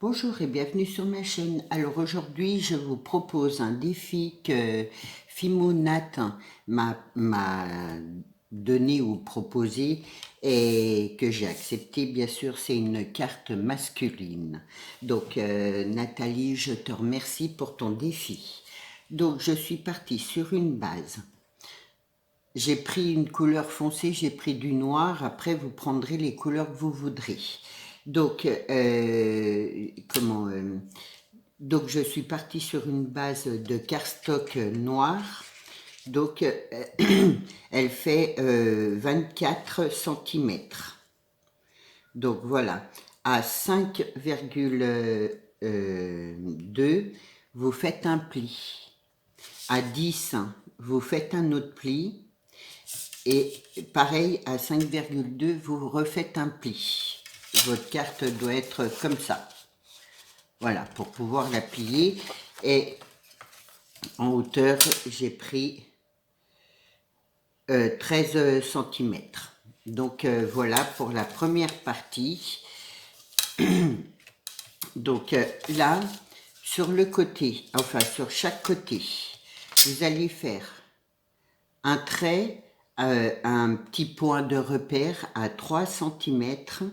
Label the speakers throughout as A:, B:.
A: Bonjour et bienvenue sur ma chaîne. Alors aujourd'hui, je vous propose un défi que Fimonat m'a donné ou proposé et que j'ai accepté. Bien sûr, c'est une carte masculine. Donc Nathalie, je te remercie pour ton défi. Donc je suis partie sur une base. J'ai pris une couleur foncée, j'ai pris du noir. Après, vous prendrez les couleurs que vous voudrez. Donc, donc je suis partie sur une base de cardstock noir. Donc, elle fait 24 centimètres. Donc voilà, à 5,2, vous faites un pli. À 10, vous faites un autre pli. Et pareil, à 5,2, vous refaites un pli. Votre carte doit être comme ça. Voilà, pour pouvoir la plier. Et en hauteur, j'ai pris 13 centimètres. Donc voilà pour la première partie. Donc là, sur le côté, enfin sur chaque côté, vous allez faire un trait, un petit point de repère à 3 centimètres.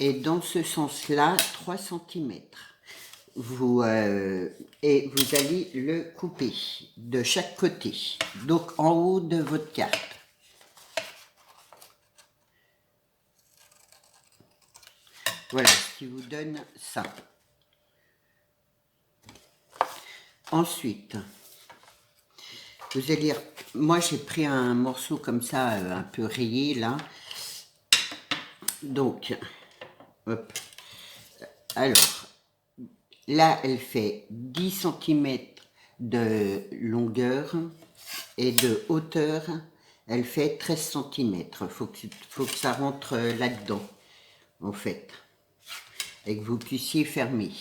A: Et dans ce sens-là, 3 centimètres. Et vous allez le couper de chaque côté, donc en haut de votre carte. Voilà ce qui vous donne ça. Ensuite, vous allez, moi j'ai pris un morceau comme ça, un peu rayé là. Donc, hop. Alors, là elle fait 10 centimètres de longueur et de hauteur, elle fait 13 centimètres. Faut que ça rentre là-dedans, en fait, et que vous puissiez fermer.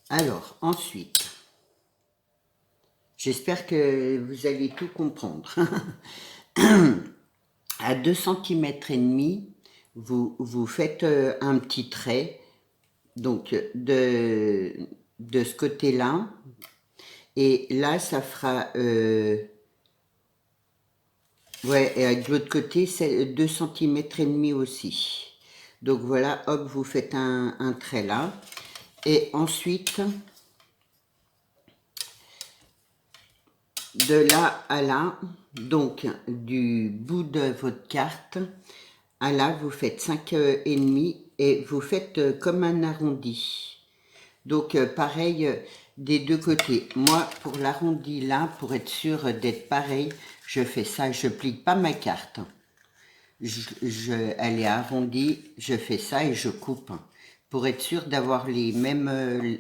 A: Alors, ensuite, j'espère que vous allez tout comprendre. À 2 centimètres et demi, vous faites un petit trait, donc de ce côté-là, et là, ça fera... ouais, et de l'autre côté, c'est 2 centimètres et demi aussi. Donc voilà, hop, vous faites un trait là. Et ensuite, de là à là, donc du bout de votre carte à là, vous faites 5 et demi et vous faites comme un arrondi. Donc pareil des deux côtés. Moi, pour l'arrondi là, pour être sûr d'être pareil, je fais ça, je plie pas ma carte. Elle est arrondie, je fais ça et je coupe pour être sûr d'avoir les mêmes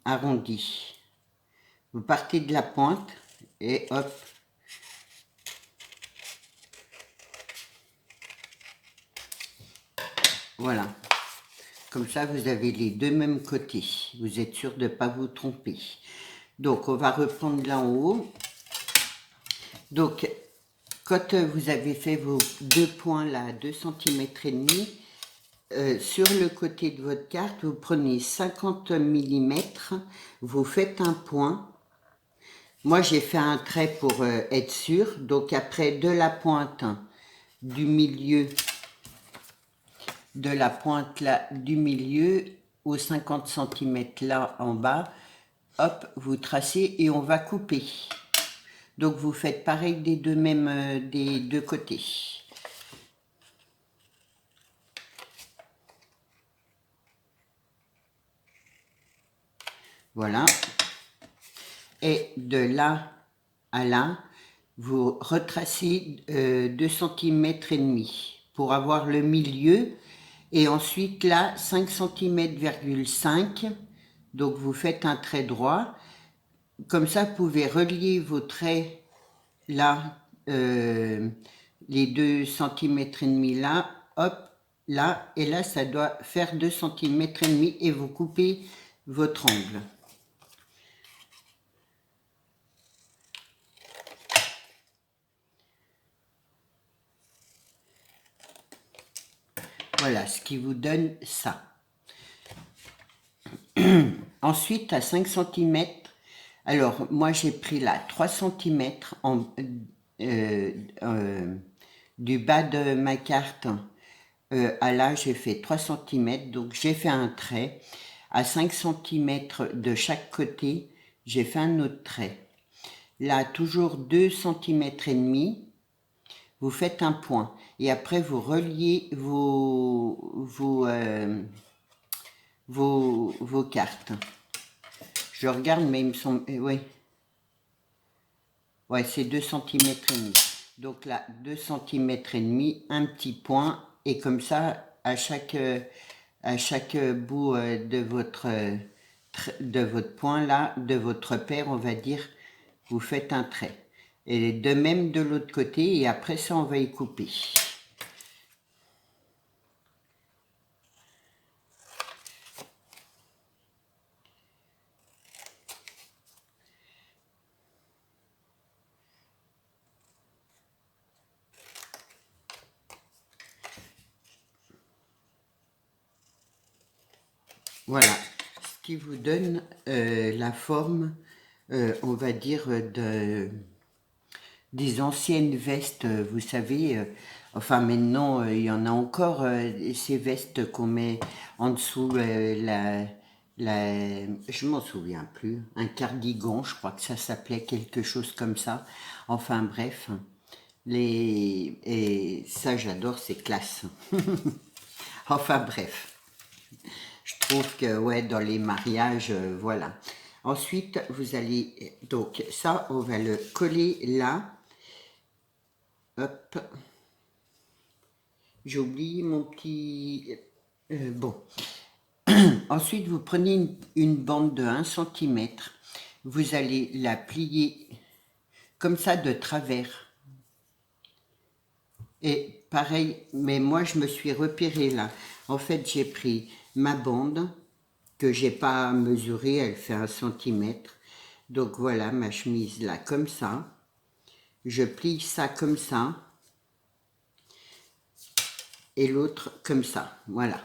A: arrondis. Vous partez de la pointe et hop, voilà. Comme ça, vous avez les deux mêmes côtés. Vous êtes sûr de ne pas vous tromper. Donc, on va reprendre là en haut. Donc, quand vous avez fait vos deux points là, 2 centimètres et demi, sur le côté de votre carte, vous prenez 50 millimètres, vous faites un point. Moi, j'ai fait un trait pour être sûr. Donc, après, de la pointe du milieu, là, du milieu, aux 50 centimètres là en bas, hop, vous tracez et on va couper. Donc, vous faites pareil des deux côtés. Voilà. Et de là à là, vous retracez 2 centimètres et demi pour avoir le milieu. Et ensuite là, 5 cm,5. Donc vous faites un trait droit. Comme ça, vous pouvez relier vos traits là, les 2 centimètres et demi là, hop, là, et là, ça doit faire 2 centimètres et demi et vous coupez votre angle. Voilà, ce qui vous donne ça. Ensuite, à 5 centimètres, alors moi j'ai pris là 3 centimètres du bas de ma carte à là, j'ai fait 3 centimètres, donc j'ai fait un trait. À 5 centimètres de chaque côté, j'ai fait un autre trait. Là, toujours 2 centimètres et demi, vous faites un point. Et après, vous reliez vos cartes. Je regarde, mais il me semble... oui. Ouais, c'est 2 centimètres et demi. Donc là, 2 centimètres et demi, un petit point. Et comme ça, à chaque bout de votre point là, de votre paire, on va dire, vous faites un trait. Et de même de l'autre côté, et après ça, on va y couper. Voilà, ce qui vous donne la forme, on va dire, des anciennes vestes, vous savez, enfin maintenant il y en a encore, ces vestes qu'on met en dessous je m'en souviens plus, un cardigan, je crois que ça s'appelait quelque chose comme ça, enfin bref, et ça j'adore, c'est classe, enfin bref. Je trouve que, ouais, dans les mariages, voilà. Ensuite, vous allez, donc ça, on va le coller là. Hop. J'ai oublié mon petit... bon. Ensuite, vous prenez une bande de 1 centimètre. Vous allez la plier comme ça de travers. Et pareil, mais moi, je me suis repérée là. En fait, j'ai pris ma bande que j'ai pas mesurée, elle fait 1 centimètre. Donc voilà ma chemise là, comme ça. Je plie ça comme ça. Et l'autre comme ça, voilà.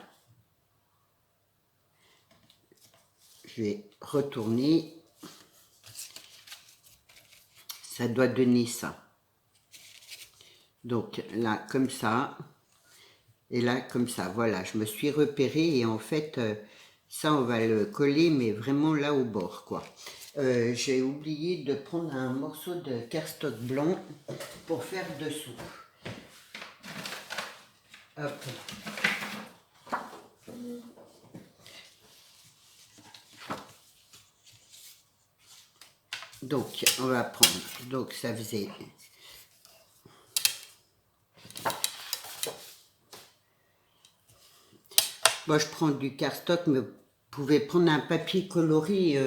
A: Je vais retourner. Ça doit donner ça. Donc là, comme ça. Et là, comme ça. Voilà, je me suis repérée. Et en fait, ça, on va le coller, mais vraiment là au bord, quoi. J'ai oublié de prendre un morceau de cardstock blanc pour faire dessous. Hop. Donc, on va prendre. Donc, ça faisait... Moi, je prends du cardstock, mais vous pouvez prendre un papier coloré,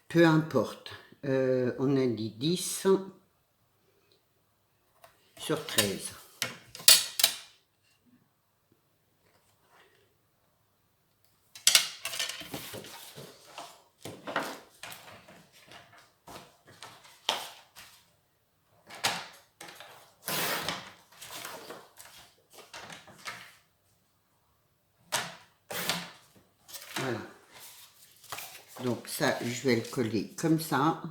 A: peu importe. On a dit 10 sur 13. Voilà. Donc ça, je vais le coller comme ça.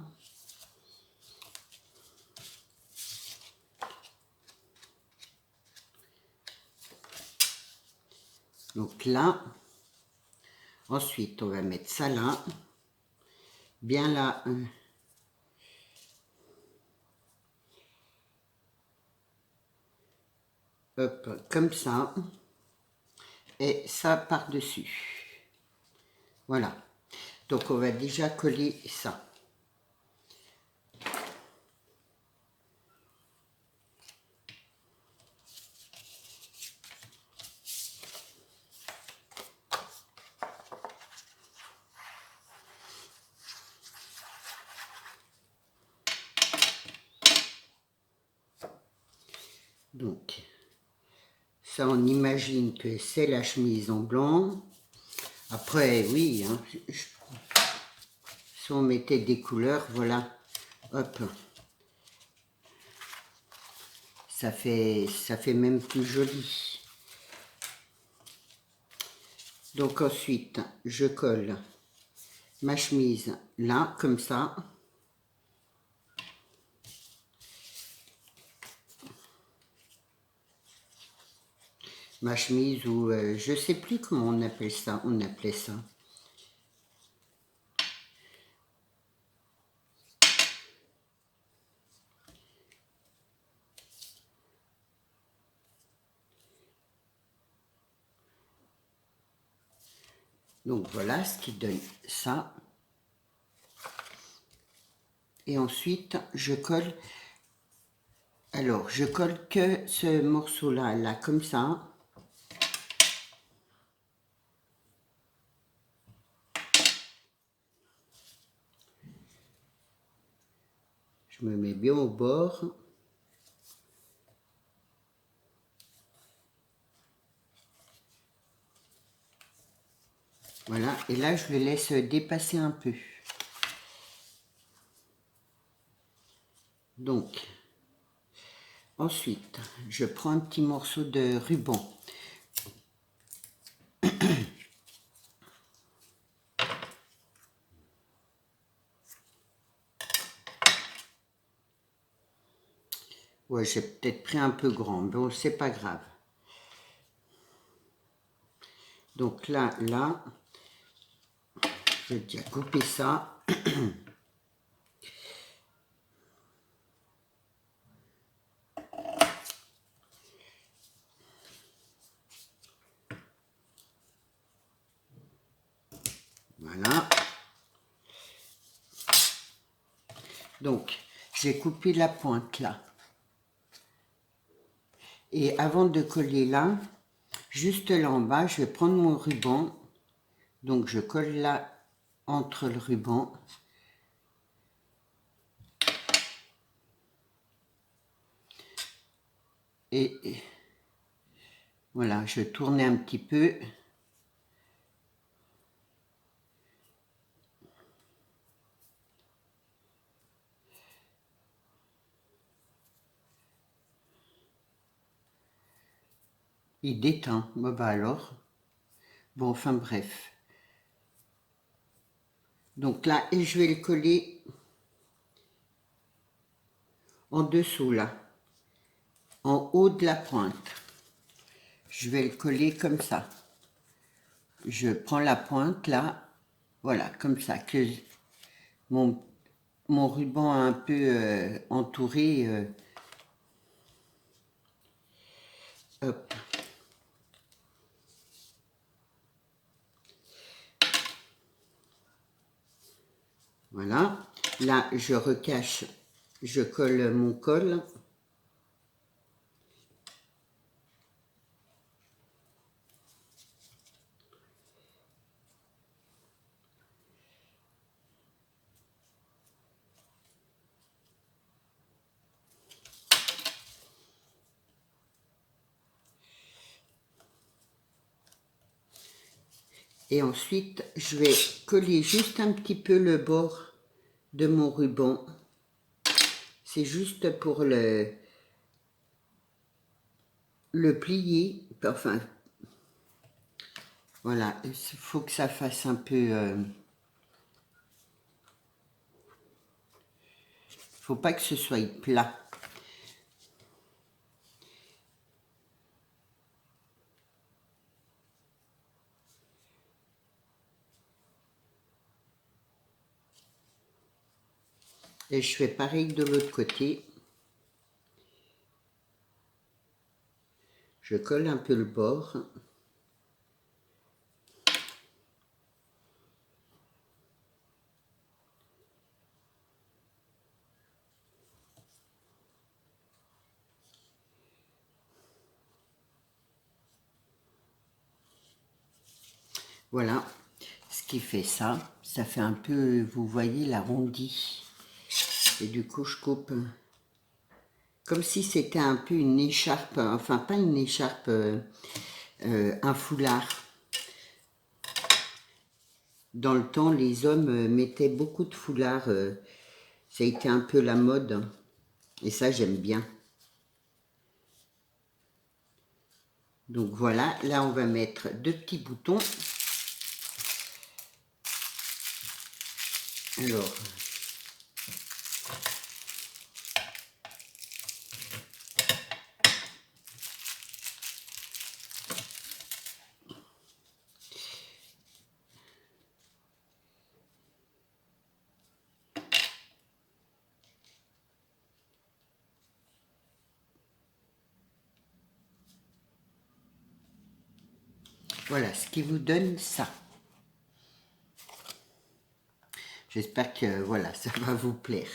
A: Donc là, ensuite, on va mettre ça là, bien là. Hop, comme ça. Et ça par-dessus. Voilà. Donc, on va déjà coller ça. Donc, ça, on imagine que c'est la chemise en blanc. Après, oui, hein, si on mettait des couleurs, voilà, hop, ça fait même plus joli. Donc ensuite, je colle ma chemise là, comme ça. Ma chemise ou je sais plus comment on appelle ça. On appelait ça. Donc voilà ce qui donne ça. Et ensuite, je colle. Alors, je colle que ce morceau-là, là, comme ça. Je me mets bien au bord. Voilà, et là, je le laisse dépasser un peu. Donc, ensuite, je prends un petit morceau de ruban. Ouais, j'ai peut-être pris un peu grand, mais bon, c'est pas grave. Donc là, je vais déjà couper ça. Voilà. Donc, j'ai coupé la pointe là. Et avant de coller là, juste là en bas, je vais prendre mon ruban. Donc, je colle là entre le ruban. Et voilà, je tourne un petit peu. Il déteint. Bah alors. Bon, enfin bref. Donc là, et je vais le coller en dessous là. En haut de la pointe. Je vais le coller comme ça. Je prends la pointe là. Voilà, comme ça. Que mon ruban un peu entouré. Hop. Voilà. Là, je recache. Je colle mon col. Et ensuite, je vais coller juste un petit peu le bord de mon ruban. C'est juste pour le plier. Enfin, voilà, il faut que ça fasse un peu... faut pas que ce soit plat. Et je fais pareil de l'autre côté. Je colle un peu le bord. Voilà, ce qui fait ça. Ça fait un peu, vous voyez, l'arrondi. Et du coup, je coupe comme si c'était un peu une écharpe. Enfin, pas une écharpe, un foulard. Dans le temps, les hommes mettaient beaucoup de foulards. Ça a été un peu la mode. Et ça, j'aime bien. Donc voilà, là, on va mettre deux petits boutons. Alors, voilà ce qui vous donne ça. J'espère que voilà, ça va vous plaire.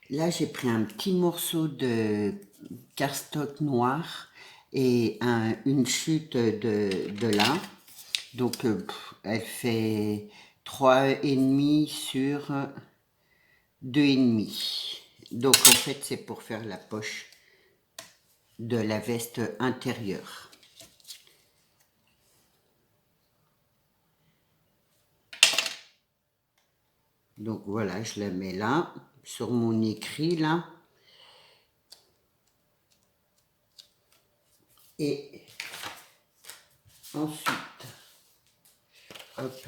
A: Là, j'ai pris un petit morceau de cardstock noir et une chute de lin. Donc, elle fait 3,5 sur 2,5. Donc, en fait, c'est pour faire la poche de la veste intérieure. Donc, voilà, je la mets là, sur mon écrit, là. Et ensuite, hop,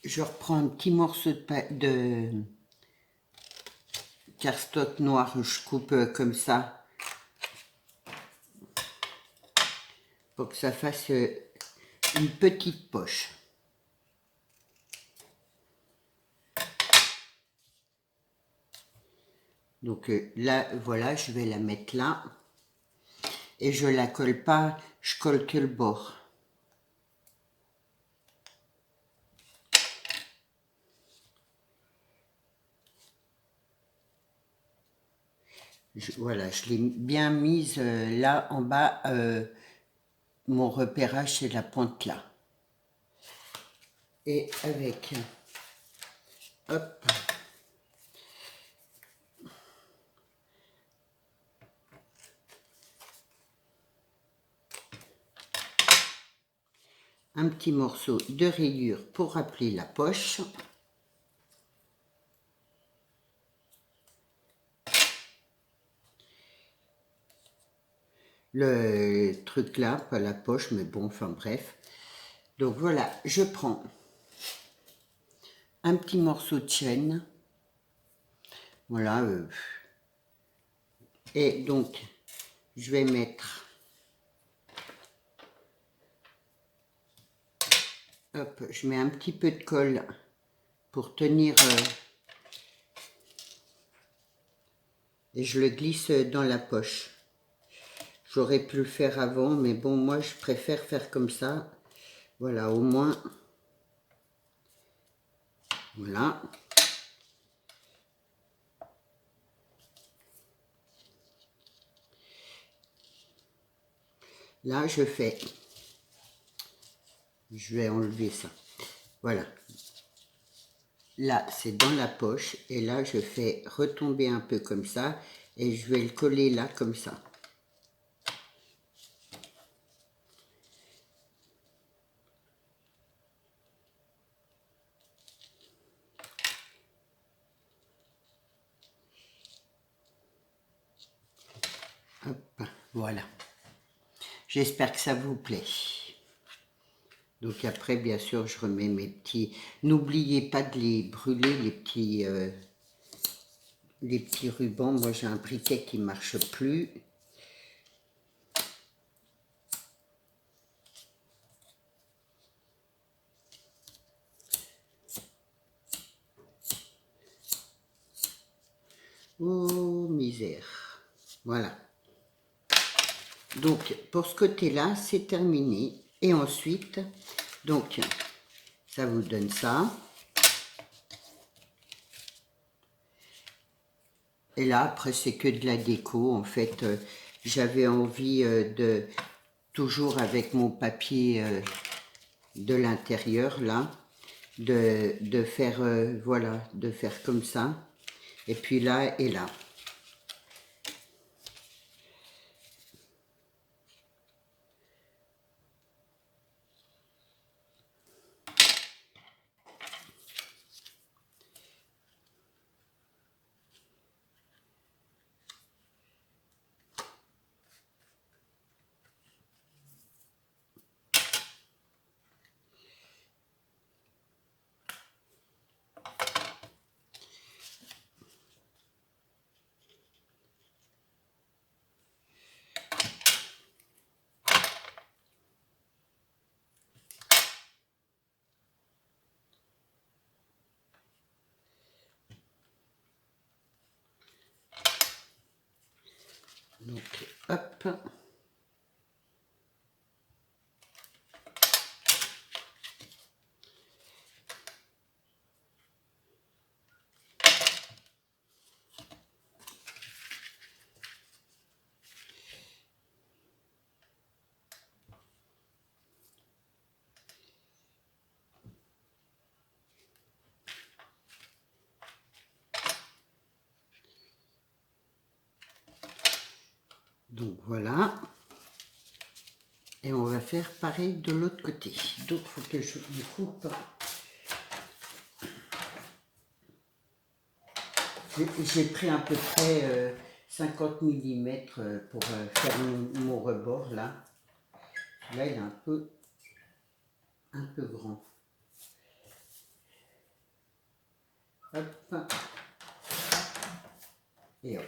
A: je reprends un petit morceau de cardstock noir, je coupe comme ça, pour que ça fasse une petite poche. Donc là, voilà, je vais la mettre là. Et je la colle pas, je colle que le bord. Voilà, je l'ai bien mise là en bas. Mon repérage, c'est la pointe là. Et avec, hop, un petit morceau de rayure pour rappeler la poche. Le truc là, pas la poche, mais bon, enfin bref. Donc voilà, je prends un petit morceau de chaîne. Voilà. Et donc, je vais mettre, hop, je mets un petit peu de colle pour tenir et je le glisse dans la poche. J'aurais pu le faire avant, mais bon, moi, je préfère faire comme ça. Voilà, au moins, voilà. Là, je vais enlever ça. Voilà. Là, c'est dans la poche, et là, je fais retomber un peu comme ça, et je vais le coller là, comme ça. Hop, voilà. J'espère que ça vous plaît. Donc après, bien sûr, je remets mes petits... N'oubliez pas de les brûler, les petits rubans. Moi, j'ai un briquet qui ne marche plus. Oh, misère. Voilà. Donc, pour ce côté-là, c'est terminé. Et ensuite, donc, ça vous donne ça. Et là, après, c'est que de la déco. En fait, j'avais envie de, toujours avec mon papier de l'intérieur, là, de faire, voilà, de faire comme ça. Et puis là et là. Donc, hop. Donc voilà. Et on va faire pareil de l'autre côté. Donc il faut que je me coupe. J'ai pris à peu près 50 mm pour faire mon rebord là. Là il est un peu grand. Hop. Et hop.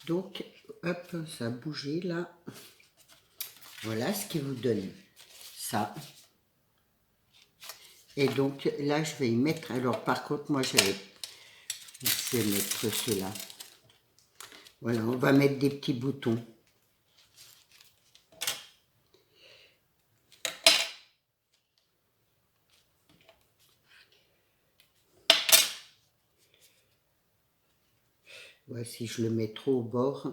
A: Donc, hop, ça a bougé là. Voilà ce qui vous donne ça. Et donc là, je vais y mettre. Alors, par contre, moi, je vais mettre cela. Voilà, on va mettre des petits boutons. Ouais, si je le mets trop au bord.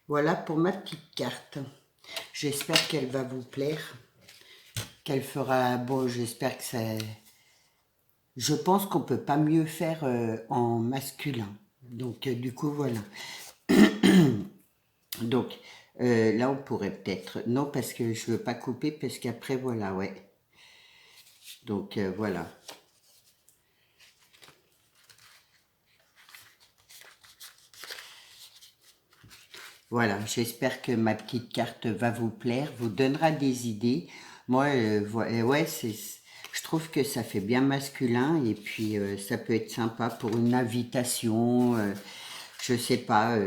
A: Voilà pour ma petite carte. J'espère qu'elle va vous plaire. Qu'elle fera... Bon, j'espère que ça... Je pense qu'on peut pas mieux faire en masculin. Donc, du coup, voilà. Donc, là, on pourrait peut-être... Non, parce que je veux pas couper, parce qu'après, voilà, ouais. Donc, voilà. Voilà, j'espère que ma petite carte va vous plaire, vous donnera des idées. Moi, ouais, je trouve que ça fait bien masculin et puis ça peut être sympa pour une invitation, je sais pas,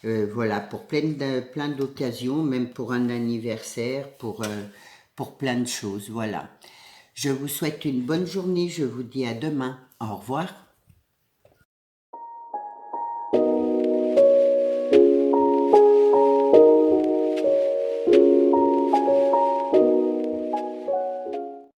A: voilà, pour plein d'occasions, même pour un anniversaire, pour plein de choses, voilà. Je vous souhaite une bonne journée, je vous dis à demain. Au revoir.